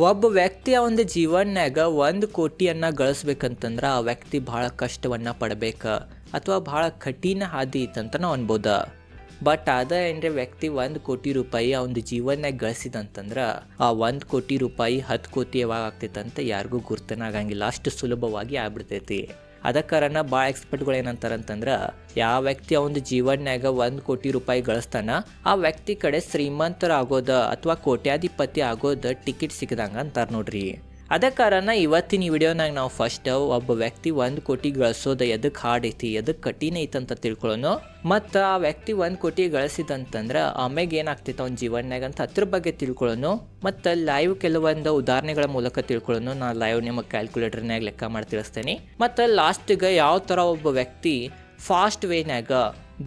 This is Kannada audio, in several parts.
ಒಬ್ಬ ವ್ಯಕ್ತಿಯ ಒಂದು ಜೀವನ್ಯಾಗ 1 ಕೋಟಿಯನ್ನು ಗಳಿಸ್ಬೇಕಂತಂದ್ರೆ ಆ ವ್ಯಕ್ತಿ ಭಾಳ ಕಷ್ಟವನ್ನು ಪಡಬೇಕು ಅಥವಾ ಭಾಳ ಕಠಿಣ ಹಾದಿ ಇತ್ತಂತ ನಾವು ಅನ್ಬೋದ. ಬಟ್ ಏನ್ರಿ ವ್ಯಕ್ತಿ 1 ಕೋಟಿ ರೂಪಾಯಿ ಅವನ ಜೀವನ್ಯಾಗ ಗಳಿಸಿದಂತಂದ್ರೆ ಆ 1 ಕೋಟಿ ರೂಪಾಯಿ 10 ಕೋಟಿ ಯಾವಾಗ ಆಗ್ತೈತಂತ ಯಾರಿಗೂ ಗುರ್ತನಾಗಂಗಿಲ್ಲ, ಅಷ್ಟು ಸುಲಭವಾಗಿ ಆಗ್ಬಿಡ್ತೈತಿ. ಅದ ಕಾರಣ ಭಾಳ ಎಕ್ಸ್ಪರ್ಟ್ಗಳು ಏನಂತಾರಂತಂದ್ರೆ ಯಾವ ವ್ಯಕ್ತಿ ಅವನ ಜೀವನ್ಯಾಗ 1 ಕೋಟಿ ರೂಪಾಯಿ ಗಳಿಸ್ತಾನ ಆ ವ್ಯಕ್ತಿ ಕಡೆ ಶ್ರೀಮಂತರಾಗೋದ ಅಥವಾ ಕೋಟ್ಯಾಧಿಪತಿ ಆಗೋದ ಟಿಕೆಟ್ ಸಿಗದಂಗ ಅಂತಾರೆ ನೋಡ್ರಿ. ಅದ ಕಾರಣ ಇವತ್ತಿನ ಈ ವಿಡಿಯೋನಾಗ ನಾವು ಫಸ್ಟ್ ಒಬ್ಬ ವ್ಯಕ್ತಿ 1 ಕೋಟಿ ಗಳಿಸೋದು ಎದಕ್ಕೆ ಹಾರ್ಡ್ ಐತಿ, ಎದಕ್ಕೆ ಕಠಿಣ ಐತಿ ಅಂತ ತಿಳ್ಕೊಳ್ಳೋನು. ಮತ್ತು ಆ ವ್ಯಕ್ತಿ 1 ಕೋಟಿ ಗಳಿಸಿದಂತಂದ್ರೆ ಆಮ್ಯಾಗ ಏನಾಗ್ತೈತೆ ಅವ್ನ ಜೀವನ್ಯಾಗ ಅಂತ ಅದ್ರ ಬಗ್ಗೆ ತಿಳ್ಕೊಳ್ಳೋನು. ಮತ್ತು ಲೈವ್ ಕೆಲವೊಂದು ಉದಾಹರಣೆಗಳ ಮೂಲಕ ತಿಳ್ಕೊಳ್ಳೋನು. ನಾನು ಲೈವ್ ನಿಮಗೆ ಕ್ಯಾಲ್ಕುಲೇಟರ್ನಾಗ ಲೆಕ್ಕ ಮಾಡಿ ತಿಳಿಸ್ತೇನೆ. ಮತ್ತು ಲಾಸ್ಟಿಗೆ ಯಾವ ಥರ ಒಬ್ಬ ವ್ಯಕ್ತಿ ಫಾಸ್ಟ್ ವೇನ್ಯಾಗ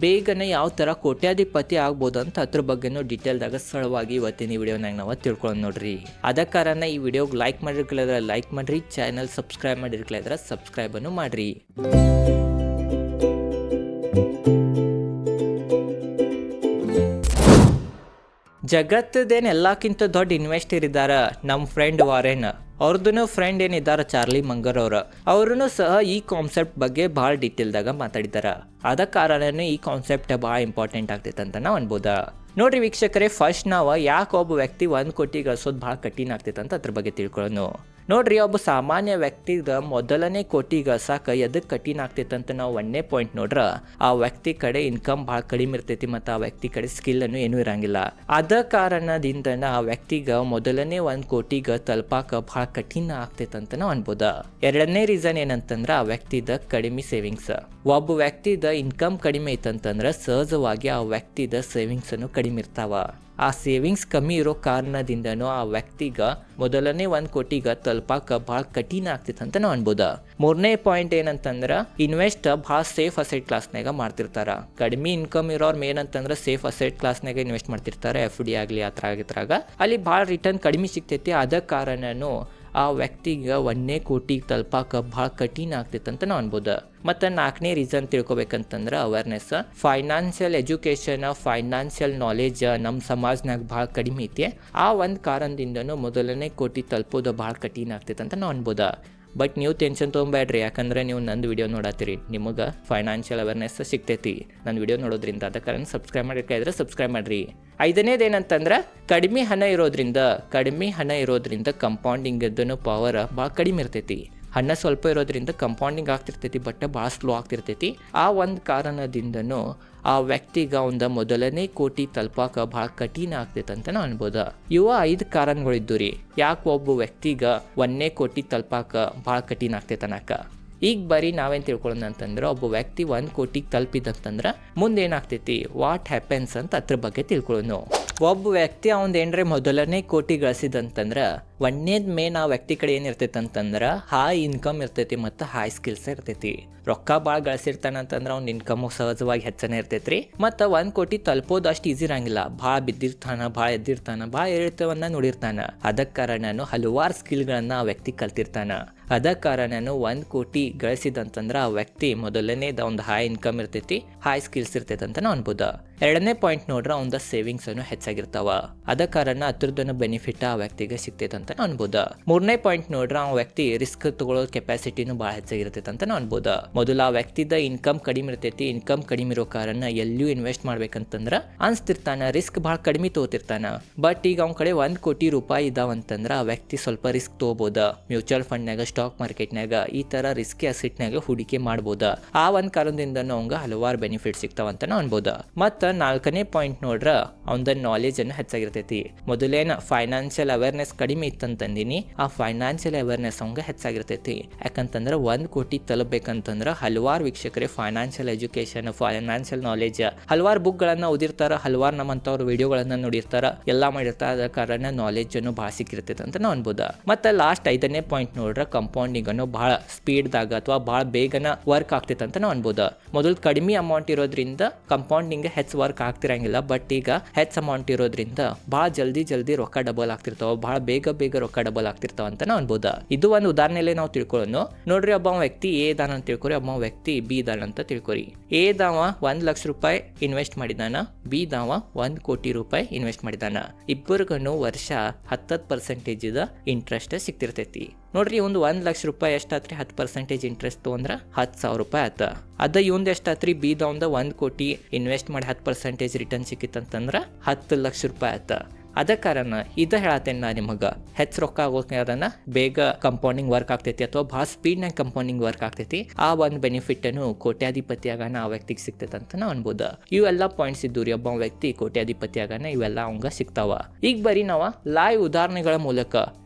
ಬೇಗನೆ ಯಾವ ಥರ ಕೋಟ್ಯಾಧಿಪತಿ ಆಗ್ಬೋದು ಅಂತ ಅದ್ರ ಬಗ್ಗೆನೂ ಡೀಟೇಲ್ದಾಗ ಸರಳವಾಗಿ ಇವತ್ತಿನ ಈ ವಿಡಿಯೋನಾಗ ನಾವು ತಿಳ್ಕೊಳ್ಳೋಣ ನೋಡ್ರಿ. ಅದ ಕಾರಣ ಈ ವಿಡಿಯೋಗೆ ಲೈಕ್ ಮಾಡಿರ್ಕಲಿದ್ರೆ ಲೈಕ್ ಮಾಡಿರಿ, ಚಾನಲ್ ಸಬ್ಸ್ಕ್ರೈಬ್ ಮಾಡಿರ್ಕಲಿದ್ರೆ ಸಬ್ಸ್ಕ್ರೈಬನ್ನು ಮಾಡಿರಿ. ಜಗತ್ತದೇನು ಎಲ್ಲಕ್ಕಿಂತ ದೊಡ್ಡ ಇನ್ವೆಸ್ಟರ್ ಇದ್ದಾರೆ ನಮ್ಮ ಫ್ರೆಂಡ್ ವಾರೆನ್. ಅವ್ರದ್ದು ಫ್ರೆಂಡ್ ಏನಿದ್ದಾರೆ ಚಾರ್ಲಿ ಮಂಗರ್ ಅವ್ರೂ ಸಹ ಈ ಕಾನ್ಸೆಪ್ಟ್ ಬಗ್ಗೆ ಭಾಳ ಡೀಟೇಲ್ದಾಗ ಮಾತಾಡಿದ್ದಾರೆ. ಅದ ಕಾರಣನೇ ಈ ಕಾನ್ಸೆಪ್ಟ್ ಭಾಳ ಇಂಪಾರ್ಟೆಂಟ್ ಆಗ್ತೈತೆ ಅಂತ ನಾವು ಅನ್ಬೋದ. ನೋಡ್ರಿ ವೀಕ್ಷಕರೇ, ಫಸ್ಟ್ ನಾವು ಯಾಕೆ ಒಬ್ಬ ವ್ಯಕ್ತಿ 1 ಕೋಟಿ ಗಳಿಸೋದು ಭಾಳ ಕಠಿಣ ಆಗ್ತೈತೆ ಅಂತ ಅದ್ರ ಬಗ್ಗೆ ತಿಳ್ಕೊಳ್ಳೋಣ. ನೋಡ್ರಿ, ಒಬ್ಬ ಸಾಮಾನ್ಯ ವ್ಯಕ್ತಿಗೆ 1 ಕೋಟಿ ಗಳಿಸಾಕ ಎದಕ್ಕೆ ಕಠಿಣ ಆಗ್ತೈತೆ ಅಂತ ನಾವು 1ನೇ ಪಾಯಿಂಟ್ ನೋಡ್ರ ಆ ವ್ಯಕ್ತಿ ಕಡೆ ಇನ್ಕಮ್ ಭಾಳ ಕಡಿಮೆ ಇರ್ತೈತಿ ಮತ್ತು ಆ ವ್ಯಕ್ತಿ ಕಡೆ ಸ್ಕಿಲ್ ಅನ್ನು ಏನೂ ಇರಂಗಿಲ್ಲ. ಅದ ಕಾರಣದಿಂದ ಆ ವ್ಯಕ್ತಿಗೆ 1 ಕೋಟಿಗೆ ತಲುಪಾಕ ಭಾಳ ಕಠಿಣ ಆಗ್ತೈತೆ ಅಂತ ನಾವು ಅನ್ಬೋದ. 2ನೇ ರೀಸನ್ ಏನಂತಂದ್ರೆ ಆ ವ್ಯಕ್ತಿದ ಕಡಿಮೆ ಸೇವಿಂಗ್ಸ್. ಒಬ್ಬ ವ್ಯಕ್ತಿದ ಇನ್ಕಮ್ ಕಡಿಮೆ ಐತಂತಂದ್ರೆ ಸಹಜವಾಗಿ ಆ ವ್ಯಕ್ತಿದ ಸೇವಿಂಗ್ಸ್ ಅನ್ನು ಕಡಿಮೆ ಇರ್ತಾವ. ಆ ಸೇವಿಂಗ್ಸ್ ಕಮ್ಮಿ ಇರೋ ಕಾರಣದಿಂದನೂ ಆ ವ್ಯಕ್ತಿಗೆ 1 ಕೋಟಿಗೆ ತಲುಪಾಕ ಭಾಳ ಕಠಿಣ ಆಗ್ತೈತೆ ಅಂತ ನಾವು ಅನ್ಬೋದ. 3ನೇ ಪಾಯಿಂಟ್ ಏನಂತಂದ್ರೆ ಇನ್ವೆಸ್ಟ್ ಭಾಳ ಸೇಫ್ ಅಸೆಟ್ ಕ್ಲಾಸ್ನಾಗ ಮಾಡ್ತಿರ್ತಾರ. ಕಡಿಮೆ ಇನ್ಕಮ್ ಇರೋರು ಏನಂತಂದ್ರೆ ಸೇಫ್ ಅಸೆಟ್ ಕ್ಲಾಸ್ನಾಗ ಇನ್ವೆಸ್ಟ್ ಮಾಡ್ತಿರ್ತಾರೆ. FD ಆಗಲಿ ಆ ಥರ ಅಲ್ಲಿ ಭಾಳ ರಿಟರ್ನ್ ಕಡಿಮೆ ಸಿಗ್ತೈತಿ. ಅದ ಕಾರಣನೂ ಆ ವ್ಯಕ್ತಿಗೆ 1 ಕೋಟಿಗೆ ತಲುಪಾಕ ಭಾಳ ಕಠಿಣ ಆಗ್ತೈತೆ ಅಂತ ನಾವು ಅನ್ಬೋದು. ಮತ್ತು 4ನೇ ರೀಸನ್ ತಿಳ್ಕೊಬೇಕಂತಂದ್ರೆ awareness. Financial education, financial knowledge ನಮ್ಮ ಸಮಾಜನಾಗ ಭಾಳ ಕಡಿಮೆ ಐತಿ. ಆ ಒಂದು ಕಾರಣದಿಂದನೂ 1 ಕೋಟಿ ತಲುಪೋದು ಭಾಳ ಕಠಿಣ ಆಗ್ತೈತೆ ಅಂತ ನಾವು ಅನ್ಬೋದ. ಬಟ್ ನೀವು ಟೆನ್ಷನ್ ತೊಗೊಬೇಡ್ರಿ, ಯಾಕಂದ್ರೆ ನೀವು ನಂದು ವಿಡಿಯೋ ನೋಡತ್ತೀರಿ, ನಿಮಗೆ ಫೈನಾನ್ಷಿಯಲ್ ಅವೇರ್ನೆಸ್ ಸಿಗ್ತೈತಿ ನನ್ನ ವಿಡಿಯೋ ನೋಡೋದ್ರಿಂದ. ಅದ ಕಾರಣ ಸಬ್ಸ್ಕ್ರೈಬ್ ಮಾಡಿದ್ರೆ ಸಬ್ಸ್ಕ್ರೈಬ್ ಮಾಡಿರಿ. 5ನೇದು ಏನಂತಂದ್ರೆ ಕಡಿಮೆ ಹಣ ಇರೋದ್ರಿಂದ ಕಂಪೌಂಡಿಂಗ್ ಇದನ್ನು ಪವರ್ ಭಾಳ ಕಡಿಮೆ ಇರ್ತೈತಿ. ಹಣ ಸ್ವಲ್ಪ ಇರೋದ್ರಿಂದ ಕಂಪೌಂಡಿಂಗ್ ಆಗ್ತಿರ್ತೈತಿ, ಬಟ್ ಭಾಳ ಸ್ಲೋ ಆಗ್ತಿರ್ತೈತಿ. ಆ ಒಂದು ಕಾರಣದಿಂದನೂ ಆ ವ್ಯಕ್ತಿಗೆ ಒಂದು 1 ಕೋಟಿ ತಲುಪಾಕ ಭಾಳ ಕಠಿಣ ಆಗ್ತೈತೆ ಅಂತ ನಾವು ಅನ್ಬೋದು. ಇವ 5 ಕಾರಣಗಳಿದ್ದು ರೀ ಯಾಕೆ ಒಬ್ಬ ವ್ಯಕ್ತಿಗೆ 1 ಕೋಟಿ ತಲುಪಾಕ ಭಾಳ ಕಠಿಣ ಆಗ್ತೈತೆ ಅನ್ನಕ. ಈಗ ಬರೀ ನಾವೇನು ತಿಳ್ಕೊಳ್ಳೋಣ ಅಂತಂದ್ರೆ ಒಬ್ಬ ವ್ಯಕ್ತಿ 1 ಕೋಟಿಗೆ ತಲುಪಿದಂತಂದ್ರೆ ಮುಂದೆ ಏನಾಗ್ತೈತಿ, ವಾಟ್ ಹ್ಯಾಪನ್ಸ್ ಅಂತ ಅದ್ರ ಬಗ್ಗೆ ತಿಳ್ಕೊಳ್ಳೋಣ. ಒಬ್ಬ ವ್ಯಕ್ತಿ ಏನ್ರೆ 1 ಕೋಟಿ ಗಳಿಸಿದಂತಂದ್ರೆ 1ನೇದ್ ಮೇನ್ ಆ ವ್ಯಕ್ತಿ ಕಡೆ ಏನಿರ್ತೈತೆ ಅಂತಂದ್ರೆ ಹೈ ಇನ್ಕಮ್ ಇರ್ತೈತಿ ಮತ್ತು ಹೈ ಸ್ಕಿಲ್ಸ್ ಇರ್ತೈತಿ. ರೊಕ್ಕ ಭಾಳ ಗಳಿಸಿರ್ತಾನಂತಂದ್ರೆ ಅವ್ನ ಇನ್ಕಮ್ ಸಹಜವಾಗಿ ಹೆಚ್ಚನೇ ಇರ್ತೈತ್ರಿ. ಮತ್ತು 1 ಕೋಟಿ ತಲುಪೋದು ಅಷ್ಟು ಈಸಿ ಇರಂಗಿಲ್ಲ. ಭಾಳ ಬಿದ್ದಿರ್ತಾನ, ಭಾಳ ಎದ್ದಿರ್ತಾನ, ಭಾಳ ಏರಿತವನ್ನ ನೋಡಿರ್ತಾನ. ಅದಕ್ಕೆ ಕಾರಣನು ಹಲವಾರು ಸ್ಕಿಲ್ಗಳನ್ನ ಆ ವ್ಯಕ್ತಿ ಕಲ್ತಿರ್ತಾನ. ಅದ ಕಾರಣನು 1 ಕೋಟಿ ಗಳಿಸಿದಂತಂದ್ರೆ ಆ ವ್ಯಕ್ತಿ ಮೊದಲನೇದು ಒಂದು ಹೈ ಇನ್ಕಮ್ ಇರ್ತೈತಿ, ಹೈ ಸ್ಕಿಲ್ಸ್ ಇರ್ತೈತೆ ಅಂತ ನಾವು ಅನ್ಬೋದು. 2ನೇ ಪಾಯಿಂಟ್ ನೋಡ್ರೆ ಅವನ ಸೇವಿಂಗ್ಸ್ ಅನ್ನು ಹೆಚ್ಚಾಗಿರ್ತಾವ. ಅದ ಕಾರಣ ಅದ್ರದ್ದು ಬೆನಿಫಿಟ್ ಆ ವ್ಯಕ್ತಿಗೆ ಸಿಗ್ತೈತೆ ಅಂತ ನಾವು ಅನ್ಬೋದು. 3ನೇ ಪಾಯಿಂಟ್ ನೋಡ್ರೆ ಆ ವ್ಯಕ್ತಿ ರಿಸ್ಕ್ ತಗೊಳ್ಳೋ ಕೆಪಾಸಿಟಿನೂ ಭಾಳ ಹೆಚ್ಚಾಗಿರ್ತೈತೆ ಅಂತ ನಾವು ಅನ್ಬೋದು. ಮೊದಲು ಆ ವ್ಯಕ್ತಿದ ಇನ್ಕಮ್ ಕಡಿಮೆ ಇರ್ತೈತಿ. ಇನ್ಕಮ್ ಕಡಿಮೆ ಇರೋ ಕಾರಣ ಎಲ್ಲೂ ಇನ್ವೆಸ್ಟ್ ಮಾಡ್ಬೇಕಂತಂದ್ರೆ ಅನ್ಸ್ತಿರ್ತಾನ, ರಿಸ್ಕ್ ಭಾಳ ಕಡಿಮೆ ತಗೋತಿರ್ತಾನ. ಬಟ್ ಈಗ ಅವ್ನ ಕಡೆ 1 ಕೋಟಿ ರೂಪಾಯಿ ಇದಾವಂತಂದ್ರೆ ಆ ವ್ಯಕ್ತಿ ಸ್ವಲ್ಪ ರಿಸ್ಕ್ ತಗೋಬೋದ. ಮ್ಯೂಚುವಲ್ ಫಂಡ್ನಾಗ, ಸ್ಟಾಕ್ ಮಾರ್ಕೆಟ್ನಾಗ ಈ ತರ ರಿಸ್ಕಿ ಅಸೆಟ್ನಾಗ ಹೂಡಿಕೆ ಮಾಡ್ಬೋದ. ಆ ಒಂದು ಕಾರಣದಿಂದ ಅವಂಗ ಹಲವಾರು ಬೆನಿಫಿಟ್ ಸಿಗ್ತಾವಂತ ನಾವು ಅನ್ಬೋದು. ಮತ್ತು 4ನೇ ಪಾಯಿಂಟ್ ನೋಡ್ರ ಅವನ ನಾಲೆಜ್ ಅನ್ನು ಹೆಚ್ಚಾಗಿರ್ತೈತಿ. ಮೊದಲೇನ ಫೈನಾನ್ಷಿಯಲ್ ಅವೇರ್ನೆಸ್ ಕಡಿಮೆ ಇತ್ತಂತಂದಿನಿ, ಆ ಫೈನಾನ್ಷಿಯಲ್ ಅವೇರ್ನೆಸ್ ಅವಂಗ ಹೆಚ್ಚಾಗಿರ್ತೈತಿ. ಯಾಕಂತಂದ್ರೆ 1 ಕೋಟಿ ತಲುಪಬೇಕಂತಂದ್ರೆ ಹಲವಾರು ವೀಕ್ಷಕರೇ ಫೈನಾನ್ಷಿಯಲ್ ಎಜುಕೇಶನ್, ಫೈನಾನ್ಷಿಯಲ್ ನಾಲೆಜ್ ಹಲವಾರು ಬುಕ್ಗಳನ್ನ ಓದಿರ್ತಾರ, ಹಲವಾರು ನಮ್ಮಂತವ್ರ ವಿಡಿಯೋಗಳನ್ನ ನೋಡಿರ್ತಾರ, ಎಲ್ಲ ಮಾಡಿರ್ತಾರ. ಅದ ಕಾರಣ ನಾಲೆಜ್ ಅನ್ನು ಭಾಳ ಸಿಕ್ಕಿರ್ತೈತೆ ಅಂತ ನಾವು ಅನ್ಬೋದು. ಮತ್ತು ಲಾಸ್ಟ್ 5ನೇ ಪಾಯಿಂಟ್ ನೋಡ್ರ ಕಂಪೌಂಡಿಂಗ್ ಅನ್ನು ಭಾಳ ಸ್ಪೀಡ್ದಾಗ ಅಥವಾ ಭಾಳ ಬೇಗನ ವರ್ಕ್ ಆಗ್ತೈತೆ ಅಂತ ನಾವು ಅನ್ಬೋದು. ಮೊದಲು ಕಡಿಮೆ ಅಮೌಂಟ್ ಇರೋದ್ರಿಂದ ಕಂಪೌಂಡಿಂಗ್ ಹೆಚ್ಚು ವರ್ಕ್ ಆಗ್ತಿರಂಗಿಲ್ಲ. ಬಟ್ ಈಗ ಹೆಚ್ಚು ಅಮೌಂಟ್ ಇರೋದ್ರಿಂದ ಭಾಳ ಜಲ್ದಿ ರೊಕ್ಕ ಡಬಲ್ ಆಗ್ತಿರ್ತಾವ, ಭಾಳ ಬೇಗ ರೊಕ್ಕ ಡಬಲ್ ಆಗ್ತಿರ್ತಾವ ಅಂತ ನಾವು ಅನ್ಬೋದ. ಇದು ಒಂದು ಉದಾಹರಣೆಲೆ ನಾವು ತಿಳ್ಕೊಳ್ಳೋಣ. ನೋಡ್ರಿ, ಒಬ್ಬ ವ್ಯಕ್ತಿ ಎ ಇದಾನ ಅಂತ ತಿಳ್ಕೊರಿ, ಒಬ್ಬ ವ್ಯಕ್ತಿ ಬಿ ಇದಾನ ಅಂತ ತಿಳ್ಕೊರಿ. ಎ ದಾವ 1 ಲಕ್ಷ ರೂಪಾಯಿ ಇನ್ವೆಸ್ಟ್ ಮಾಡಿದಾನ, ಬಿ ದಾವ 1 ಕೋಟಿ ರೂಪಾಯಿ ಇನ್ವೆಸ್ಟ್ ಮಾಡಿದಾನ. ಇಬ್ಬರಿಗೂ ವರ್ಷ 10% ಇಂಟ್ರೆಸ್ಟ್ ಸಿಗ್ತಿರ್ತೈತಿ. ನೋಡ್ರಿ, ಒಂದು 1 ಲಕ್ಷ ರೂಪಾಯಿ ಎಷ್ಟಾತ್ರಿ 10% ಇಂಟ್ರೆಸ್ಟ್ ತೊಗೊಂಡ್ರ 10,000 ರೂಪಾಯಿ ಆತ. ಅದ ಇವಂದು ಎಷ್ಟಾತ್ರಿ ಬಿ ದಾವಂದ 1 ಕೋಟಿ ಇನ್ವೆಸ್ಟ್ ಮಾಡಿ 10% ರಿಟರ್ನ್ ಸಿಕ್ಕಿತ್ತಂತಂದ್ರ 10 ಲಕ್ಷ ರೂಪಾಯಿ ಆತ. ಅದ ಕಾರಣ ಇದ ಹೇಳತ್ತೇನೆ ನಾ ನಿಮಗೆ, ಹೆಚ್ಚು ರೊಕ್ಕ ಆಗೋದನ್ನ ಬೇಗ ಕಂಪೌಂಡಿಂಗ್ ವರ್ಕ್ ಆಗ್ತೈತಿ ಅಥವಾ ಭಾಳ ಸ್ಪೀಡ್ನಾಗ ಕಂಪೌಂಡಿಂಗ್ ವರ್ಕ್ ಆಗ್ತೈತಿ. ಆ ಒಂದು ಬೆನಿಫಿಟ್ ಅನ್ನು ಕೋಟ್ಯಾಧಿಪತಿ ಆಗಾನ ಆ ವ್ಯಕ್ತಿಗೆ ಸಿಗ್ತೈತೆ ಅಂತ ನಾವು ಅನ್ಬೋದು. ಇವೆಲ್ಲ ಪಾಯಿಂಟ್ಸ್ ಇದ್ದು ರೀ, ಒಬ್ಬ ವ್ಯಕ್ತಿ ಕೋಟ್ಯಾಧಿಪತಿ ಆಗಾನ ಇವೆಲ್ಲ ಅವಂಗ ಸಿಗ್ತಾವ. ಈಗ ಬರೀ ನಾವು ಲೈವ್ ಉದಾಹರಣೆಗಳ ಮೂಲಕ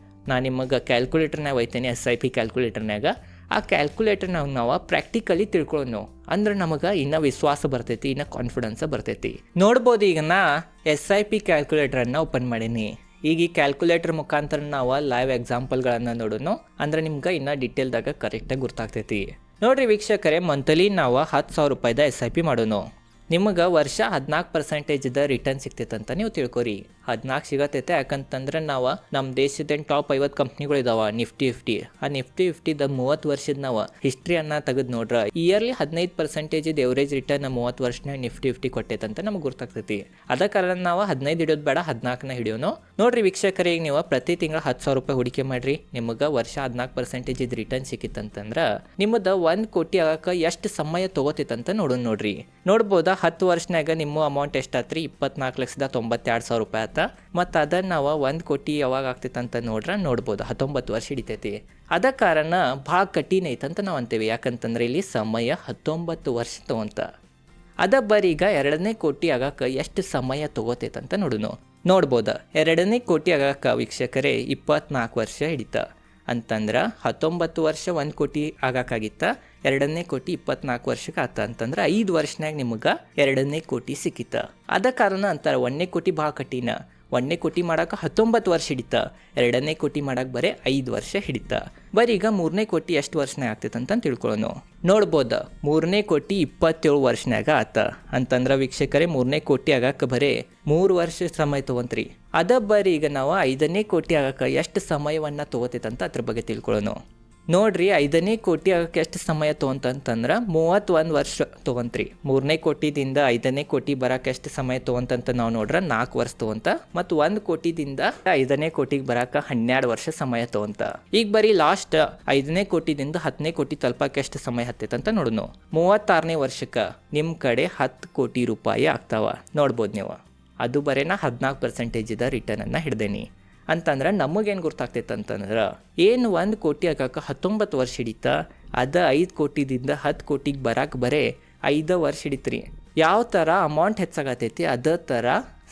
ನಾ ನಿಮಗೆ ಕ್ಯಾಲ್ಕುಲೇಟರ್ನಾಗ ಒಯ್ತೇನೆ, SIP ಕ್ಯಾಲ್ಕುಲೇಟರ್ನಾಗ. ಆ ಕ್ಯಾಲ್ಕುಲೇಟರ್ನಾಗ ನಾವು ಪ್ರಾಕ್ಟಿಕಲಿ ತಿಳ್ಕೊಳ್ಳೋಣ, ಅಂದ್ರೆ ನಮಗೆ ಇನ್ನೂ ವಿಶ್ವಾಸ ಬರ್ತೈತಿ, ಇನ್ನೂ ಕಾನ್ಫಿಡೆನ್ಸ್ ಬರ್ತೈತಿ. ನೋಡ್ಬೋದು, ಈಗ ನಾ SIP ಕ್ಯಾಲ್ಕುಲೇಟರನ್ನು ಓಪನ್ ಮಾಡೀನಿ. ಈಗ ಈ ಕ್ಯಾಲ್ಕುಲೇಟರ್ ಮುಖಾಂತರ ನಾವು ಲೈವ್ ಎಕ್ಸಾಂಪಲ್ಗಳನ್ನು ನೋಡೋಣ, ಅಂದ್ರೆ ನಿಮ್ಗೆ ಇನ್ನೂ ಡೀಟೇಲ್ದಾಗ ಕರೆಕ್ಟಾಗಿ ಗೊತ್ತಾಗ್ತೈತಿ. ನೋಡ್ರಿ ವೀಕ್ಷಕರೇ, ಮಂತ್ಲಿ ನಾವು 10,000 ರೂಪಾಯಿದ SIP ಮಾಡೋಣ. ನಿಮಗೆ ವರ್ಷ 14% ರಿಟರ್ನ್ ಸಿಗ್ತೈತೆ ಅಂತ ನೀವು ತಿಳ್ಕೊರಿ. 14 ಸಿಗತೈತೆ, ಯಾಕಂತಂದ್ರೆ ನಾವು ನಮ್ಮ ದೇಶದ ಟಾಪ್ 50 ಕಂಪ್ನಿಗಳು ಇದಾವ ನಿಫ್ಟಿ 50. ಆ ನಿಫ್ಟಿ 50ದ 30 ವರ್ಷದ ನಾವು ಹಿಸ್ಟ್ರಿಯನ್ನ ತೆಗೆದು ನೋಡ್ರ ಇಯರ್ಲಿ 15% ಎವರೇಜ್ ರಿಟರ್ನ್ 30 ವರ್ಷನಾಗ ನಿಫ್ಟಿ 50 ಕೊಟ್ಟೈತೆ ಅಂತ ನಮ್ಗೆ ಗೊತ್ತಾಗ್ತೈತಿ. ಅದ ಕಾರಣ ನಾವು 15 ಹಿಡಿಯೋದು ಬೇಡ, 14ನ ಹಿಡಿಯೋನು. ನೋಡ್ರಿ ವೀಕ್ಷಕರೇ, ಈಗ ನೀವು ಪ್ರತಿ ತಿಂಗಳು 10,000 ರೂಪಾಯಿ ಹೂಡಿಕೆ ಮಾಡ್ರಿ, ನಿಮಗೆ ವರ್ಷ 14% ರಿಟರ್ನ್ ಸಿಕ್ಕಿತ್ತಂತಂದ್ರೆ ನಿಮ್ಮದ 1 ಕೋಟಿ ಆಗಕ್ಕೆ ಎಷ್ಟು ಸಮಯ ತಗೋತೈತಂತ ನೋಡೋಣ. ನೋಡ್ರಿ, ನೋಡ್ಬೋದಾ 10 ವರ್ಷನಾಗ ನಿಮ್ಮ ಅಮೌಂಟ್ ಎಷ್ಟಾತ್ರಿ 24,92,000 ರೂಪಾಯಿ ಆತ. ಮತ್ತು ಅದನ್ನು ನಾವು 1 ಕೋಟಿ ಯಾವಾಗ ಆಗ್ತೈತೆ ಅಂತ ನೋಡ್ಬೋದು 19 ವರ್ಷ ಹಿಡಿತೈತಿ. ಅದ ಕಾರಣ ಭಾಳ ಕಠಿಣ ಐತಂತ ನಾವು ಅಂತೀವಿ, ಯಾಕಂತಂದ್ರೆ ಇಲ್ಲಿ ಸಮಯ 19 ವರ್ಷ ತಗೊಂತ. ಅದ ಬರೀ ಈಗ 2ನೇ ಕೋಟಿ ಆಗಕ್ಕೆ ಎಷ್ಟು ಸಮಯ ತಗೋತೈತೆ ಅಂತ ನೋಡ್ಬೋದು. 2ನೇ ಕೋಟಿ ಆಗಕ್ಕೆ ವೀಕ್ಷಕರೇ 24 ವರ್ಷ ಹಿಡಿತ. ಅಂತಂದ್ರೆ 19 ವರ್ಷ 1 ಕೋಟಿ ಆಗಕ್ಕಾಗಿತ್ತ, 2ನೇ ಕೋಟಿ 24 ವರ್ಷಕ್ಕೆ ಆತ ಅಂತಂದ್ರೆ 5 ವರ್ಷನಾಗ ನಿಮಗೆ 2ನೇ ಕೋಟಿ ಸಿಕ್ಕಿತ್ತ. ಅದ ಕಾರಣ ಅಂತಾರೆ 1ನೇ ಕೋಟಿ ಭಾಳ ಕಠಿಣ. 1ನೇ ಕೋಟಿ ಮಾಡಕ್ಕೆ 19 ವರ್ಷ ಹಿಡಿತ, 2ನೇ ಕೋಟಿ ಮಾಡಕ್ಕೆ ಬರೀ 5 ವರ್ಷ ಹಿಡಿತ. ಬರೀ ಈಗ 3ನೇ ಕೋಟಿ ಎಷ್ಟು ವರ್ಷನಾಗ ಆಗ್ತೈತೆ ಅಂತ ತಿಳ್ಕೊಳ್ಳೋಣ. ನೋಡ್ಬೋದು, 3ನೇ ಕೋಟಿ 27 ವರ್ಷನಾಗ ಆತ. ಅಂತಂದ್ರೆ ವೀಕ್ಷಕರೇ, 3ನೇ ಕೋಟಿ ಆಗಕ್ಕೆ ಬರೀ 3 ವರ್ಷ ಸಮಯ ತೊಗೊಂತ್ರಿ. ಅದ ಬರೀ ಈಗ ನಾವು 5ನೇ ಕೋಟಿ ಆಗಕ್ಕೆ ಎಷ್ಟು ಸಮಯವನ್ನು ತೊಗೋತೈತೆ ಅಂತ ಅದ್ರ ಬಗ್ಗೆ ತಿಳ್ಕೊಳ್ಳೋಣ. ನೋಡ್ರಿ, 5ನೇ ಕೋಟಿ ಆಗಕ್ಕೆ ಎಷ್ಟು ಸಮಯ ತೊಗೊಂತಂತಂದ್ರೆ 31 ವರ್ಷ ತೊಗೊಂತ್ರಿ. 3ನೇ ಕೋಟಿದಿಂದ 5ನೇ ಕೋಟಿ ಬರಕ್ಕೆ ಎಷ್ಟು ಸಮಯ ತೊಗೊಂತಂತ ನಾವು ನೋಡ್ರೆ 4 ವರ್ಷ ತೊಗೊಂತ. ಮತ್ತು 1 ಕೋಟಿದಿಂದ 5ನೇ ಕೋಟಿಗೆ ಬರಕ್ಕೆ 12 ವರ್ಷ ಸಮಯ ತೊಗೊಂತ. ಈಗ ಬರೀ ಲಾಸ್ಟ್ 5ನೇ ಕೋಟಿದಿಂದ 10ನೇ ಕೋಟಿ ತಲುಪಕ್ಕೆ ಎಷ್ಟು ಸಮಯ ಹತ್ತೈತೆ ಅಂತ ನೋಡೋಣ. 36ನೇ ವರ್ಷಕ್ಕೆ ನಿಮ್ಮ ಕಡೆ 10 ಕೋಟಿ ರೂಪಾಯಿ ಆಗ್ತಾವ. ನೋಡ್ಬೋದು ನೀವು, ಅದು ಬರೀನಾ 14% ರಿಟರ್ನನ್ನು ಹಿಡ್ದೇನಿ. ಅಂತಂದ್ರೆ ನಮಗೇನು ಗೊತ್ತಾಗ್ತೈತೆ ಅಂತಂದ್ರೆ, ಏನು 1 ಕೋಟಿ ಆಗಕ್ಕೆ 19 ವರ್ಷ ಹಿಡಿತಾ, ಅದು 5 ಕೋಟಿದಿಂದ 10 ಕೋಟಿಗೆ ಬರಕ್ಕೆ ಬರೇ 5 ವರ್ಷ ಹಿಡಿತ್ರಿ. ಯಾವ ಥರ ಅಮೌಂಟ್ ಹೆಚ್ಚಾಗತೈತಿ ಅದೇ ಥರ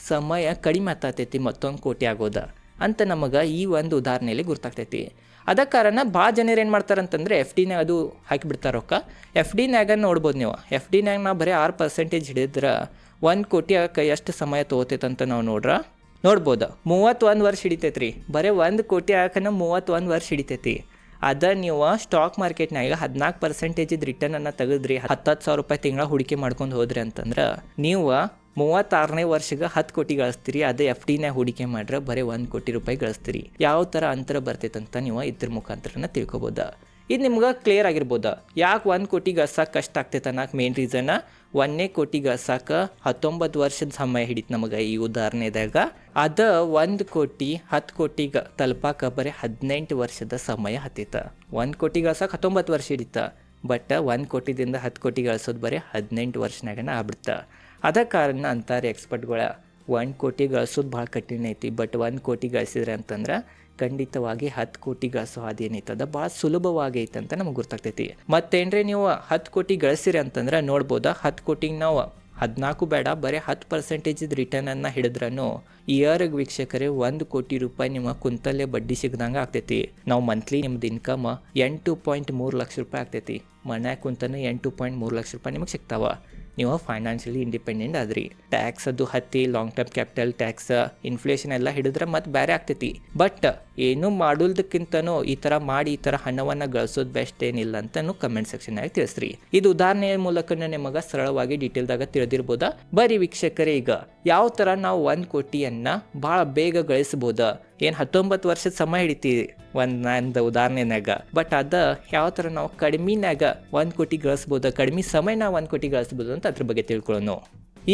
ಸಮಯ ಕಡಿಮೆ ಆಗ್ತೈತಿ ಮತ್ತೊಂದು ಕೋಟಿ ಆಗೋದ ಅಂತ ನಮಗೆ ಈ ಒಂದು ಉದಾಹರಣೆಯಲ್ಲಿ ಗೊತ್ತಾಗ್ತೈತಿ. ಅದ ಕಾರಣ ಭಾಳ ಜನರು ಏನು ಮಾಡ್ತಾರಂತಂದ್ರೆ FDನಾಗ ಅದು ಹಾಕಿಬಿಡ್ತಾರೆ ರೊಕ್ಕ. FDನಾಗ ನೋಡ್ಬೋದು ನೀವು, FDನಾಗ ನಾವು ಬರೀ 6% ಹಿಡಿದ್ರೆ 1 ಕೋಟಿ ಆಗಕ್ಕೆ ಎಷ್ಟು ಸಮಯ ತೊಗೋತೈತೆ ಅಂತ ನಾವು ನೋಡ್ಬೋದು 31 ವರ್ಷ ಹಿಡಿತೈತ್ರಿ. ಬರೀ 1 ಕೋಟಿ ಆಗಕ್ಕೆ 31 ವರ್ಷ ಹಿಡಿತೈತಿ. ಅದ ನೀವು ಸ್ಟಾಕ್ ಮಾರ್ಕೆಟ್ನಾಗ 14% ರಿಟರ್ನನ್ನು ತೆಗೆದ್ರಿ, 10,000 ರೂಪಾಯಿ ತಿಂಗಳ ಹೂಡಿಕೆ ಮಾಡ್ಕೊಂಡು ಹೋದ್ರಿ ಅಂತಂದ್ರೆ ನೀವು 36ನೇ ವರ್ಷಕ್ಕೆ 10 ಕೋಟಿ ಗಳಿಸ್ತೀರಿ. ಅದೇ FDನಾಗ ಹೂಡಿಕೆ ಮಾಡ್ರೆ ಬರೀ 1 ಕೋಟಿ ರೂಪಾಯಿ ಗಳಿಸ್ತೀರಿ. ಯಾವ ಥರ ಅಂತರ ಬರ್ತೈತಂತ ನೀವು ಇದ್ರ ಮುಖಾಂತರನ ತಿಳ್ಕೊಬೋದ. ಇದು ನಿಮ್ಗೆ ಕ್ಲಿಯರ್ ಆಗಿರ್ಬೋದು ಯಾಕೆ 1 ಕೋಟಿ ಗಳಿಸಕ್ಕೆ ಕಷ್ಟ ಆಗ್ತೈತೆ ಅನ್ನೋಕೆ. ಮೇನ್ ರೀಸನ್ 1ನೇ ಕೋಟಿ ಗಳಿಸಕ್ಕೆ 19 ವರ್ಷದ ಸಮಯ ಹಿಡಿತು ನಮಗೆ ಈ ಉದಾಹರಣೆದಾಗ. ಅದು 1 ಕೋಟಿ 10 ಕೋಟಿಗೆ ತಲುಪಕ್ಕೆ ಬರೀ 18 ವರ್ಷದ ಸಮಯ ಹತ್ತೈತ. 1 ಕೋಟಿ ಗಳಿಸಕ್ಕೆ 19 ವರ್ಷ ಹಿಡಿತ, ಬಟ್ 1 ಕೋಟಿದಿಂದ 10 ಕೋಟಿ ಗಳಿಸೋದು ಬರೀ 18 ವರ್ಷನಾಗನ ಆಗ್ಬಿಡ್ತ. ಅದ ಕಾರಣ ಅಂತಾರೆ ಎಕ್ಸ್ಪರ್ಟ್ಗಳ 1 ಕೋಟಿ ಗಳಿಸೋದು ಭಾಳ ಕಠಿಣ ಐತಿ, ಬಟ್ 1 ಕೋಟಿ ಗಳಿಸಿದ್ರೆ ಅಂತಂದ್ರೆ ಖಂಡಿತವಾಗಿ 10 ಕೋಟಿ ಗಳಿಸೋ ಹಾದಿ ಏನೈತದ ಭಾಳ ಸುಲಭವಾಗೈತೆ ಅಂತ ನಮಗೆ ಗೊತ್ತಾಗ್ತೈತಿ. ಮತ್ತೇನ್ರಿ ನೀವು 10 ಕೋಟಿ ಗಳಿಸಿರಿ ಅಂತಂದ್ರೆ ನೋಡ್ಬೋದಾ, 10 ಕೋಟಿಗೆ ನಾವು 14 ಬೇಡ ಬರೀ 10% ರಿಟರ್ನನ್ನು ಹಿಡಿದ್ರೂ ಇಯರ್ಗೆ ವೀಕ್ಷಕರೇ 1 ಕೋಟಿ ರೂಪಾಯಿ ನಿಮ್ಮ ಕುಂತಲ್ಲೇ ಬಡ್ಡಿ ಸಿಗ್ದಂಗೆ ಆಗ್ತೈತಿ. ನಾವು ಮಂತ್ಲಿ ನಿಮ್ದು ಇನ್ಕಮ್ 8.3 ಲಕ್ಷ ರೂಪಾಯಿ ಆಗ್ತೈತಿ. ಮನ್ಯಾಗ ಕುಂತನೂ 8.3 ಲಕ್ಷ ರೂಪಾಯಿ ನಿಮಗೆ ಸಿಗ್ತಾವ. ನೀವು ಫೈನಾನ್ಷಿಯಲಿ ಇಂಡಿಪೆಂಡೆಂಟ್ ಆದ್ರಿ. ಟ್ಯಾಕ್ಸ್ ಅದು ಹತ್ತಿ, long term capital tax, inflation ಎಲ್ಲ ಹಿಡಿದ್ರೆ ಮತ್ತೆ ಬೇರೆ ಆಗ್ತೈತಿ. ಬಟ್ ಏನು ಮಾಡೋದಕ್ಕಿಂತನೂ ಈ ಥರ ಮಾಡಿ ಈ ಥರ ಹಣವನ್ನು ಗಳಿಸೋದು ಬೆಸ್ಟ್ ಏನಿಲ್ಲ ಅಂತಲೂ ಕಮೆಂಟ್ ಸೆಕ್ಷನ್ನಾಗ ತಿಳಿಸ್ರಿ. ಇದು ಉದಾಹರಣೆಯ ಮೂಲಕ ನಿಮಗೆ ಸರಳವಾಗಿ ಡೀಟೇಲ್ದಾಗ ತಿಳಿದಿರ್ಬೋದ. ಬರೀ ವೀಕ್ಷಕರೇ, ಈಗ ಯಾವ ಥರ ನಾವು 1 ಕೋಟಿಯನ್ನು ಭಾಳ ಬೇಗ ಗಳಿಸ್ಬೋದ. ಏನು 19 ವರ್ಷದ ಸಮಯ ಹಿಡಿತೀವಿ ನಂದು ಉದಾಹರಣೆನಾಗ, ಬಟ್ ಅದ ಯಾವ ಥರ ನಾವು ಕಡಿಮೆನಾಗ 1 ಕೋಟಿ ಗಳಿಸ್ಬೋದು, ಕಡಿಮೆ ಸಮಯ 1 ಕೋಟಿ ಗಳಿಸ್ಬೋದು ಅಂತ ಅದ್ರ ಬಗ್ಗೆ ತಿಳ್ಕೊಳ್ಳೋಣ.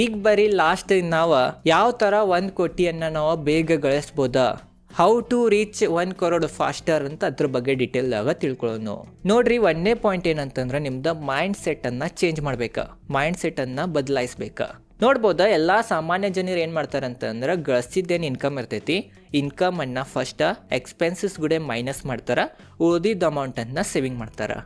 ಈಗ ಬರೀ ಲಾಸ್ಟ್ ನಾವು ಯಾವ ಥರ 1 ಕೋಟಿಯನ್ನು ನಾವು ಬೇಗ ಗಳಿಸ್ಬೋದ, how to reach 1 crore faster ಅಂತ ಅದ್ರ ಬಗ್ಗೆ ಡೀಟೇಲ್ದಾಗ ತಿಳ್ಕೊಳ್ಳೋಣ. ನೋಡ್ರಿ, 1ನೇ ಪಾಯಿಂಟ್ ಏನಂತಂದ್ರೆ ನಿಮ್ದು ಮೈಂಡ್ ಸೆಟ್ಟನ್ನು ಚೇಂಜ್ ಮಾಡ್ಬೇಕಾ, ಮೈಂಡ್ ಸೆಟ್ಟನ್ನು ಬದಲಾಯಿಸ್ಬೇಕಾ. ನೋಡ್ಬೋದ, ಎಲ್ಲ ಸಾಮಾನ್ಯ ಜನರು ಏನು ಮಾಡ್ತಾರೆ ಅಂತಂದ್ರೆ ಗಳಿಸಿದ್ದೇನು ಇನ್ಕಮ್ ಇರ್ತೈತಿ, ಇನ್ಕಮನ್ನು ಫಸ್ಟ್ ಎಕ್ಸ್ಪೆನ್ಸಸ್ ಕೂಡ ಮೈನಸ್ ಮಾಡ್ತಾರೆ, ಉಳಿದಿದ್ದ ಅಮೌಂಟನ್ನು ಸೇವಿಂಗ್ ಮಾಡ್ತಾರೆ.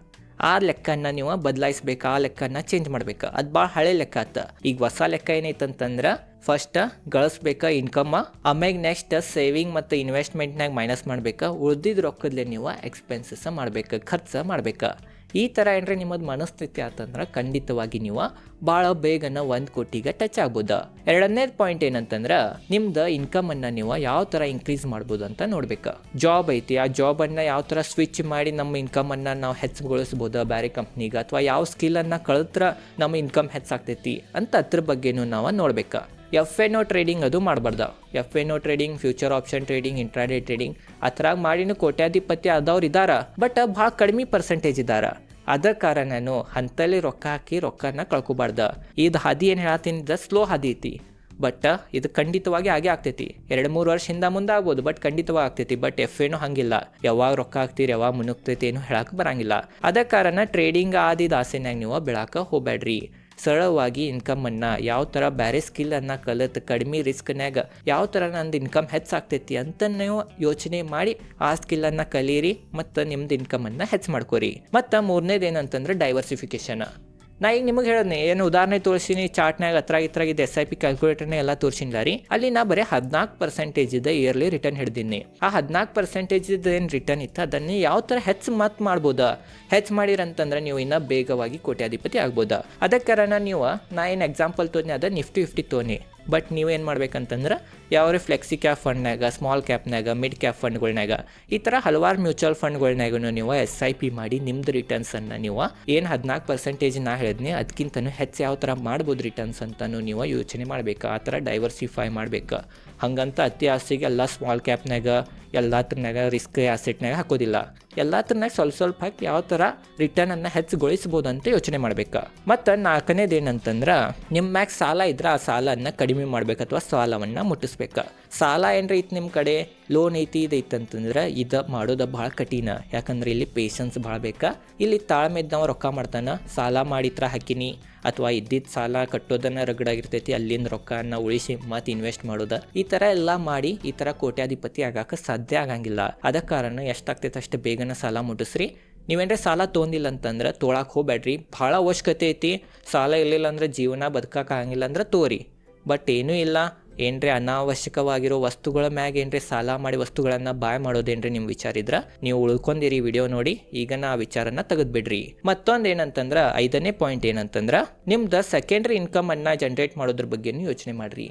ಆ ಲೆಕ್ಕನ ನೀವು ಬದಲಾಯಿಸ್ಬೇಕು, ಆ ಲೆಕ್ಕನ ಚೇಂಜ್ ಮಾಡ್ಬೇಕು. ಅದು ಭಾಳ ಹಳೆ ಲೆಕ್ಕ ಆತ. ಈಗ ಹೊಸ ಲೆಕ್ಕ ಏನೈತಂತಂದ್ರೆ ಫಸ್ಟ್ ಗಳಿಸ್ಬೇಕಾ ಇನ್ಕಮ್ಮ, ಆಮ್ಯಾಗ ನೆಕ್ಸ್ಟ್ ಸೇವಿಂಗ್ ಮತ್ತು ಇನ್ವೆಸ್ಟ್ಮೆಂಟ್ನಾಗ ಮೈನಸ್ ಮಾಡ್ಬೇಕಾ, ಉಳಿದಿದ್ದ ರೊಕ್ಕದಲ್ಲೇ ನೀವು ಎಕ್ಸ್ಪೆನ್ಸಸ್ ಮಾಡ್ಬೇಕು, ಖರ್ಚು ಮಾಡ್ಬೇಕಾ. ಈ ಥರ ಏನ್ರಿ ನಿಮ್ಮದು ಮನಸ್ಥಿತಿ ಆತಂದ್ರೆ ಖಂಡಿತವಾಗಿ ನೀವು ಭಾಳ ಬೇಗನ 1 ಕೋಟಿಗೆ ಟಚ್ ಆಗ್ಬೋದು. 2ನೇ ಪಾಯಿಂಟ್ ಏನಂತಂದ್ರೆ ನಿಮ್ದು ಇನ್ಕಮನ್ನು ನೀವು ಯಾವ ಥರ ಇನ್ಕ್ರೀಸ್ ಮಾಡ್ಬೋದು ಅಂತ ನೋಡ್ಬೇಕು. ಜಾಬ್ ಐತಿ, ಆ ಜಾಬನ್ನು ಯಾವ ಥರ ಸ್ವಿಚ್ ಮಾಡಿ ನಮ್ಮ ಇನ್ಕಮನ್ನು ನಾವು ಹೆಚ್ಚುಗೊಳಿಸ್ಬೋದು ಬೇರೆ ಕಂಪ್ನಿಗೆ, ಅಥವಾ ಯಾವ ಸ್ಕಿಲ್ಲನ್ನು ಕಲಿತ್ರೆ ನಮ್ಮ ಇನ್ಕಮ್ ಹೆಚ್ಚಾಗ್ತೈತಿ ಅಂತ ಅದ್ರ ಬಗ್ಗೆನೂ ನಾವು ನೋಡ್ಬೇಕು. FNO ಟ್ರೇಡಿಂಗ್ ಅದು ಮಾಡಬಾರ್ದು. FNO trading, future option trading, intraday trading ಆ ಥರ ಮಾಡಿನೂ ಕೋಟ್ಯಾಧಿಪತಿ ಆದವ್ರು ಇದ್ದಾರೆ, ಬಟ್ ಭಾಳ ಕಡಿಮೆ ಪರ್ಸೆಂಟೇಜ್ ಇದ್ದಾರೆ. ಅದ ಕಾರಣನು ಅಂತಲ್ಲಿ ರೊಕ್ಕ ಹಾಕಿ ರೊಕ್ಕನ ಕಳ್ಕೊಬಾರ್ದು. ಇದು ಹಾದಿ ಏನು ಹೇಳತ್ತೀನಿ ಸ್ಲೋ ಹಾದಿ ಐತಿ, ಬಟ್ ಇದು ಖಂಡಿತವಾಗಿ ಆಗೇ ಆಗ್ತೈತಿ. 2-3 ವರ್ಷದಿಂದ ಮುಂದೆ ಆಗ್ಬೋದು, ಬಟ್ ಖಂಡಿತವಾಗಿ ಆಗ್ತೈತಿ. ಬಟ್ FNO ಹಂಗಿಲ್ಲ, ಯಾವಾಗ ರೊಕ್ಕ ಹಾಕ್ತೀರಿ ಯಾವಾಗ ಮುನುಗ್ತೈತಿ ಏನು ಹೇಳಕ್ಕೆ ಬರಂಗಿಲ್ಲ. ಅದ ಕಾರಣ ಟ್ರೇಡಿಂಗ್ ಆದಿದ ಆಸೆನಾಗ ನೀವು ಬೆಳಕ್ಕೆ ಹೋಗ್ಬೇಡ್ರಿ. ಸರಳವಾಗಿ ಇನ್ಕಮನ್ನು ಯಾವ ಥರ ಬೇರೆ ಸ್ಕಿಲ್ಲನ್ನು ಕಲಿತು ಕಡಿಮೆ ರಿಸ್ಕ್ನಾಗ ಯಾವ ಥರ ನಂದು ಇನ್ಕಮ್ ಹೆಚ್ಚಾಗ್ತೈತಿ ಅಂತ ನೀವು ಯೋಚನೆ ಮಾಡಿ ಆ ಸ್ಕಿಲ್ಲನ್ನು ಕಲೀರಿ ಮತ್ತು ನಿಮ್ದು ಇನ್ಕಮನ್ನು ಹೆಚ್ಚು ಮಾಡ್ಕೋರಿ. ಮತ್ತು 3ನೇದು ಏನಂತಂದ್ರೆ ಡೈವರ್ಸಿಫಿಕೇಷನ್. ನಾ ಈಗ ನಿಮಗೆ ಹೇಳಿದ್ನಿ, ಏನು ಉದಾಹರಣೆ ತೋರಿಸಿನಿ, ಚಾರ್ಟ್ನಾಗ ಇದ್ರಾಗಿದ್ದು SIP ಕ್ಯಾಲ್ಕುಲೇಟರ್ನ ಎಲ್ಲ ತೋರಿಸಿಲ್ಲ ರೀ. ಅಲ್ಲಿ ನಾ ಬರೀ 14% ಇಯರ್ಲಿ ರಿಟರ್ನ್ ಹಿಡ್ದೀನಿ. ಆ 14% ಏನು ರಿಟರ್ನ್ ಇತ್ತು ಅದನ್ನೇ ಯಾವ ಥರ ಹೆಚ್ಚು ಮಾಡ್ಬೋದಾ, ಹೆಚ್ಚು ಮಾಡಿರಂತಂದ್ರೆ ನೀವು ಇನ್ನೂ ಬೇಗವಾಗಿ ಕೋಟ್ಯಾಧಿಪತಿ ಆಗ್ಬೋದಾ. ಅದಕ್ಕೆ ಕಾರಣ ನೀವು ನಾ ಏನು ಎಕ್ಸಾಂಪಲ್ ತೊಗೊಂಡು ಅದ Nifty 50 ತೊಗೊಂಡು, ಬಟ್ ನೀವೇನು ಮಾಡ್ಬೇಕಂತಂದ್ರೆ ಯಾವ ಫ್ಲೆಕ್ಸಿ ಕ್ಯಾಪ್ ಫಂಡ್ನಾಗ, ಸ್ಮಾಲ್ ಕ್ಯಾಪ್ನಾಗ, ಮಿಡ್ ಕ್ಯಾಪ್ ಫಂಡ್ಗಳ್ನಾಗ ಈ ಥರ ಹಲವಾರು ಮ್ಯೂಚುವಲ್ ಫಂಡ್ಗಳ್ನಾಗೂ ನೀವು SIP ಮಾಡಿ ನಿಮ್ದು ರಿಟರ್ನ್ಸನ್ನು ನೀವು ಏನು 14% ನಾ ಹೇಳಿದ್ನಿ ಅದಕ್ಕಿಂತನೂ ಹೆಚ್ಚು ಯಾವ ಥರ ಮಾಡ್ಬೋದು ರಿಟರ್ನ್ಸ್ ಅಂತಲೂ ನೀವು ಯೋಚನೆ ಮಾಡಬೇಕು. ಆ ಥರ ಡೈವರ್ಸಿಫೈ ಮಾಡಬೇಕು. ಹಂಗಂತ ಅತಿ ಆಸೆಗೆ ಎಲ್ಲ ಸ್ಮಾಲ್ ಕ್ಯಾಪ್ನಾಗ ಎಲ್ಲತ್ರನಾಗ ರಿಸ್ಕ್ ಆಸೆಟ್ನಾಗ ಹಾಕೋದಿಲ್ಲ. ಎಲ್ಲತ್ರನಾಗ ಸ್ವಲ್ಪ ಹಾಕಿ ಯಾವ ಥರ ರಿಟರ್ನನ್ನು ಹೆಚ್ಚುಗೊಳಿಸ್ಬೋದು ಅಂತ ಯೋಚನೆ ಮಾಡ್ಬೇಕು. ಮತ್ತು 4ನೇದು ಏನಂತಂದ್ರೆ ನಿಮ್ಮ ಮ್ಯಾಗ ಸಾಲ ಇದ್ರೆ ಆ ಸಾಲನ್ನು ಕಡಿಮೆ ಮಾಡ್ಬೇಕು ಅಥವಾ ಸಾಲವನ್ನು ಮುಟ್ಟಿಸ್ಬೇಕು. ಸಾಲ ಏನ್ರಿ ಐತಿ ನಿಮ್ಮ ಕಡೆ, ಲೋನ್ ಐತಿ ಇದೈತಂತಂದ್ರೆ ಇದು ಮಾಡೋದು ಭಾಳ ಕಠಿಣ. ಯಾಕಂದ್ರೆ ಇಲ್ಲಿ ಪೇಷನ್ಸ್ ಭಾಳ ಬೇಕಾ. ಇಲ್ಲಿ ತಾಳ್ಮೆ ಇದ್ದವ ರೊಕ್ಕ ಮಾಡ್ತಾನೆ. ಸಾಲ ಮಾಡಿತ್ರ ಹಾಕಿನಿ ಅಥವಾ ಇದ್ದಿದ್ದು ಸಾಲ ಕಟ್ಟೋದನ್ನು ರಗಡಾಗಿರ್ತೈತಿ, ಅಲ್ಲಿಂದ ರೊಕ್ಕನ ಉಳಿಸಿ ಮತ್ತು ಇನ್ವೆಸ್ಟ್ ಮಾಡೋದು, ಈ ಥರ ಎಲ್ಲ ಮಾಡಿ ಈ ಥರ ಕೋಟ್ಯಾಧಿಪತಿ ಆಗಾಕ ಸಾಧ್ಯ ಆಗಂಗಿಲ್ಲ. ಅದ ಕಾರಣ ಎಷ್ಟಾಗ್ತೈತೆ ಅಷ್ಟು ಬೇಗನೆ ಸಾಲ ಮುಟ್ಟಿಸ್ರಿ. ನೀವೇನ್ರೆ ಸಾಲ ತೊಗೊಂಡಿಲ್ಲ ಅಂತಂದ್ರೆ ತೊಗೊಳಕ್ಕೆ ಹೋಗ್ಬೇಡ್ರಿ. ಭಾಳ ಅವಶ್ಯಕತೆ ಐತಿ. ಸಾಲ ಇರಲಿಲ್ಲ ಅಂದ್ರೆ ಜೀವನ ಬದುಕಕ್ಕಾಗಂಗಿಲ್ಲ ಅಂದ್ರೆ ತೋರಿ. ಬಟ್ ಏನೂ ಇಲ್ಲ, ಏನ್ರಿ ಅನಾವಶ್ಯಕವಾಗಿರೋ ವಸ್ತುಗಳ ಮ್ಯಾಗ ಏನ್ರಿ ಸಾಲ ಮಾಡಿ ವಸ್ತುಗಳನ್ನು ಬಾಯ್ ಮಾಡೋದೇನ್ರಿ ನಿಮ್ಮ ವಿಚಾರ ಇದ್ರೆ ನೀವು ಉಳ್ಕೊಂಡಿರಿ ವಿಡಿಯೋ ನೋಡಿ. ಈಗ ನಾ ವಿಚಾರನ ತೆಗೆದ್ಬಿಡ್ರಿ. ಮತ್ತೊಂದು ಏನಂತಂದ್ರೆ 5ನೇ ಪಾಯಿಂಟ್ ಏನಂತಂದ್ರೆ ನಿಮ್ದು ಸೆಕೆಂಡ್ರಿ ಇನ್ಕಮನ್ನು ಜನ್ರೇಟ್ ಮಾಡೋದ್ರ ಬಗ್ಗೆನೂ ಯೋಚನೆ ಮಾಡಿರಿ.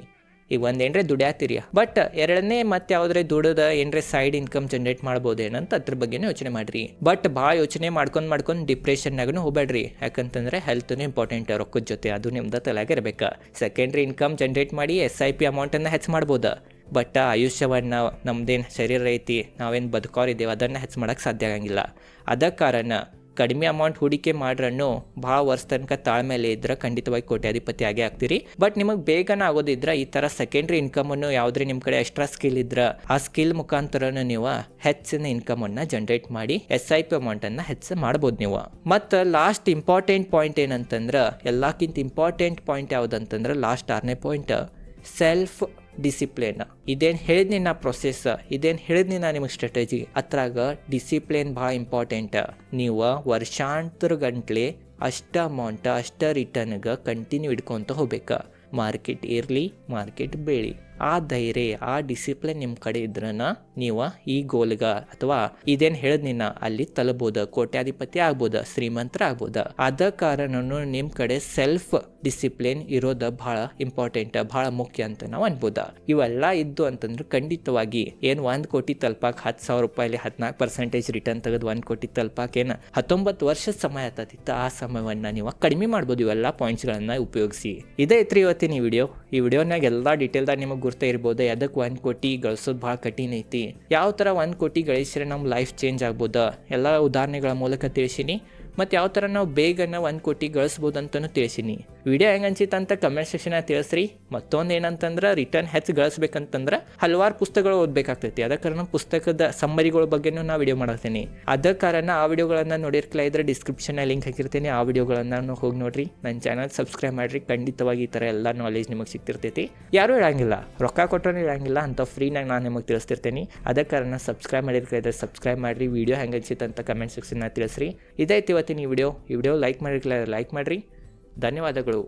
ಈಗ ಒಂದೇನ್ರೆ ದುಡ್ಯಾತಿರಿ, ಬಟ್ 2ನೇ ಮತ್ತೆ ಯಾವುದ್ರೆ ದುಡ್ದ ಏನ್ರೆ ಸೈಡ್ ಇನ್ಕಮ್ ಜನ್ರೇಟ್ ಮಾಡ್ಬೋದೇನಂತ ಅದ್ರ ಬಗ್ಗೆನೂ ಯೋಚನೆ ಮಾಡಿರಿ. ಬಟ್ ಭಾಳ ಯೋಚನೆ ಮಾಡ್ಕೊಂಡು ಡಿಪ್ರೆಷನ್ನಾಗೂ ಹೋಗ್ಬೇಡ್ರಿ. ಯಾಕಂತಂದ್ರೆ ಹೆಲ್ತ್ನೂ ಇಂಪಾರ್ಟೆಂಟ್ ರೊಕ್ಕದ ಜೊತೆ, ಅದು ನಿಮ್ದು ತಲೆಯಾಗ ಇರಬೇಕು. ಸೆಕೆಂಡ್ರಿ ಇನ್ಕಮ್ ಜನ್ರೇಟ್ ಮಾಡಿ SIP ಅಮೌಂಟನ್ನು ಹೆಚ್ಚು ಮಾಡ್ಬೋದು. ಬಟ್ ಆಯುಷ್ಯವನ್ನು ನಮ್ದೇನು ಶರೀರ ಐತಿ, ನಾವೇನು ಬದುಕೋರಿದ್ದೇವೆ ಅದನ್ನು ಹೆಚ್ಚು ಮಾಡೋಕ್ಕೆ ಸಾಧ್ಯ ಆಗಂಗಿಲ್ಲ. ಅದ ಕಾರಣ ಕಡಿಮೆ ಅಮೌಂಟ್ ಹೂಡಿಕೆ ಮಾಡ್ರನ್ನು ಭಾಳ ವರ್ಷ ತನಕ ತಾಳ್ಮೇಲೆ ಇದ್ರೆ ಖಂಡಿತವಾಗಿ ಕೋಟ್ಯಾಧಿಪತಿ ಆಗೇ ಆಗ್ತೀರಿ. ಬಟ್ ನಿಮಗೆ ಬೇಗನ ಆಗೋದಿದ್ರೆ ಈ ಥರ ಸೆಕೆಂಡ್ರಿ ಇನ್ಕಮನ್ನು ಯಾವುದೇ ನಿಮ್ಮ ಕಡೆ ಎಕ್ಸ್ಟ್ರಾ ಸ್ಕಿಲ್ ಇದ್ರೆ ಆ ಸ್ಕಿಲ್ ಮುಖಾಂತರನು ನೀವು ಹೆಚ್ಚಿನ ಇನ್ಕಮನ್ನು ಜನ್ರೇಟ್ ಮಾಡಿ SIP ಅಮೌಂಟನ್ನು ಹೆಚ್ಚು ಮಾಡ್ಬೋದು ನೀವು. ಮತ್ತು ಲಾಸ್ಟ್ ಇಂಪಾರ್ಟೆಂಟ್ ಪಾಯಿಂಟ್ ಏನಂತಂದ್ರೆ, ಎಲ್ಲಕ್ಕಿಂತ ಇಂಪಾರ್ಟೆಂಟ್ ಪಾಯಿಂಟ್ ಯಾವುದಂತಂದ್ರೆ ಲಾಸ್ಟ್ 6ನೇ ಪಾಯಿಂಟ್, ಸೆಲ್ಫ್ ಡಿಸಿಪ್ಲಿನ್. ಇದೇನು ಹೇಳಿದ್ನಿ ನಾ ಪ್ರೊಸೆಸ್, ಇದೇನು ಹೇಳಿದ್ನಿ ನಾ ನಿಮಗೆ ಸ್ಟ್ರಾಟಜಿ, ಅದ್ರಾಗ ಡಿಸಿಪ್ಲಿನ್ ಭಾಳ ಇಂಪಾರ್ಟೆಂಟ್. ನೀವು ವರ್ಷಾಂತರ ಗಂಟ್ಲೆ ಅಷ್ಟು ಅಮೌಂಟ್ ಅಷ್ಟು ರಿಟರ್ನ್ಗೆ ಕಂಟಿನ್ಯೂ ಇಟ್ಕೊತ ಹೋಗ್ಬೇಕು. ಮಾರ್ಕೆಟ್ ಇರಲಿ ಮಾರ್ಕೆಟ್ ಬೀಳಿ ಆ ಧೈರ್ಯ ಆ ಡಿಸಿಪ್ಲಿನ್ ನಿಮ್ಮ ಕಡೆ ಇದ್ರನ ನೀವು ಈ ಗೋಲ್ಗ ಅಥವಾ ಇದೇನು ಹೇಳಿದ್ನಿನ್ನ ಅಲ್ಲಿ ತಲುಬೋದು, ಕೋಟ್ಯಾಧಿಪತಿ ಆಗ್ಬೋದು, ಶ್ರೀಮಂತರ ಆಗ್ಬೋದು. ಆದ ಕಾರಣನು ನಿಮ್ಮ ಕಡೆ ಸೆಲ್ಫ್ ಡಿಸಿಪ್ಲಿನ್ ಇರೋದು ಬಹಳ ಇಂಪಾರ್ಟೆಂಟ್, ಬಹಳ ಮುಖ್ಯ ಅಂತ ನಾವು ಅನ್ಬೋದ. ಇವೆಲ್ಲ ಇದ್ದು ಅಂತಂದ್ರೆ ಖಂಡಿತವಾಗಿ ಏನು 1 ಕೋಟಿ ತಲುಪಾಕ 10,000 ರೂಪಾಯಿಲಿ 14% ರಿಟರ್ನ್ ತೆಗೆದು 1 ಕೋಟಿ ತಲುಪಾಕ ಏನು 19 ವರ್ಷದ ಸಮಯ ಆತತಿತ್ತು. ಆ ಸಮಯವನ್ನು ನೀವು ಕಡಿಮೆ ಮಾಡ್ಬೋದು ಇವೆಲ್ಲ ಪಾಯಿಂಟ್ಸ್ಗಳನ್ನು ಉಪಯೋಗಿಸಿ. ಇದೇ ಐತ್ರಿ ಇವತ್ತಿನ ಈ ವಿಡಿಯೋನಾಗ ಎಲ್ಲ ಡೀಟೇಲ್ದಾಗ ನಿಮಗೆ ಗುರ್ತ ಇರ್ಬೋದು. ಅದಕ್ಕೆ 1 ಕೋಟಿ ಗಳಿಸೋದು ಭಾಳ ಕಠಿಣ ಐತಿ, ಯಾವ ಥರ 1 ಕೋಟಿ ಗಳಿಸಿದ್ರೆ ನಮ್ಮ ಲೈಫ್ ಚೇಂಜ್ ಆಗ್ಬೋದು ಎಲ್ಲ ಉದಾಹರಣೆಗಳ ಮೂಲಕ ತಿಳಿಸೀನಿ. ಮತ್ತು ಯಾವ ಥರ ನಾವು ಬೇಗನೆ 1 ಕೋಟಿ ಗಳಿಸ್ಬೋದು ಅಂತಲೂ ತಿಳಿಸೀನಿ. ವಿಡಿಯೋ ಹೆಂಗೆ ಅನ್ಸಿತ್ತು ಅಂತ ಕಮೆಂಟ್ ಸೆಕ್ಷನ್ ತಿಳಿಸ್ರಿ. ಮತ್ತೊಂದು ಏನಂತಂದ್ರೆ ರಿಟರ್ನ್ ಹೆಚ್ಚು ಗಳಿಸ್ಬೇಕಂತಂದ್ರೆ ಹಲವಾರು ಪುಸ್ತಕಗಳು ಓದಬೇಕಾಗ್ತೈತಿ. ಅದ ಕಾರಣ ಪುಸ್ತಕದ ಸಮ್ಮರಿಗಳ ಬಗ್ಗೆನೂ ನಾವು ವಿಡಿಯೋ ಮಾಡ್ತೀನಿ. ಅದ ಕಾರಣ ಆ ವಿಡಿಯೋಗಳನ್ನು ನೋಡಿರ್ಕಲ ಇದ್ರೆ ಡಿಸ್ಕ್ರಿಪ್ಷನಲ್ಲಿ ಲಿಂಕ್ ಹಾಕಿರ್ತೀನಿ, ಆ ವಿಡಿಯೋಗಳನ್ನು ಹೋಗಿ ನೋಡ್ರಿ. ನನ್ನ ಚಾನಲ್ ಸಬ್ಸ್ಕ್ರೈಬ್ ಮಾಡಿರಿ. ಖಂಡಿತವಾಗಿ ಈ ಥರ ಎಲ್ಲ ನಾಲೆಜ್ ನಿಮಗೆ ಸಿಗ್ತಿರ್ತೈತಿ. ಯಾರೂ ಹೇಳಂಗಿಲ್ಲ, ರೊಕ್ಕ ಕೊಟ್ಟರೂ ಹೇಳಂಗಿಲ್ಲ, ಅಂತ ಫ್ರೀನಾಗಿ ನಾನು ನಿಮಗೆ ತಿಳಿಸ್ತಿರ್ತೀನಿ. ಅದ ಕಾರಣ ಸಬ್ಸ್ಕ್ರೈಬ್ ಮಾಡಿರ್ಕಲಿದ್ರೆ ಸಬ್ಸ್ಕ್ರೈಬ್ ಮಾಡಿರಿ. ವಿಡಿಯೋ ಹೆಂಗೆ ಅನ್ಸಿತ್ತು ಅಂತ ಕಮೆಂಟ್ ಸೆಕ್ಷನ್ನ ತಿಳಿಸ್ರಿ. ಇದೈತಿ ಇವತ್ತಿನ ಈ ವಿಡಿಯೋ ಲೈಕ್ ಮಾಡಿರ್ಕಲ ಲೈಕ್ ಮಾಡಿರಿ. ಧನ್ಯವಾದಗಳು.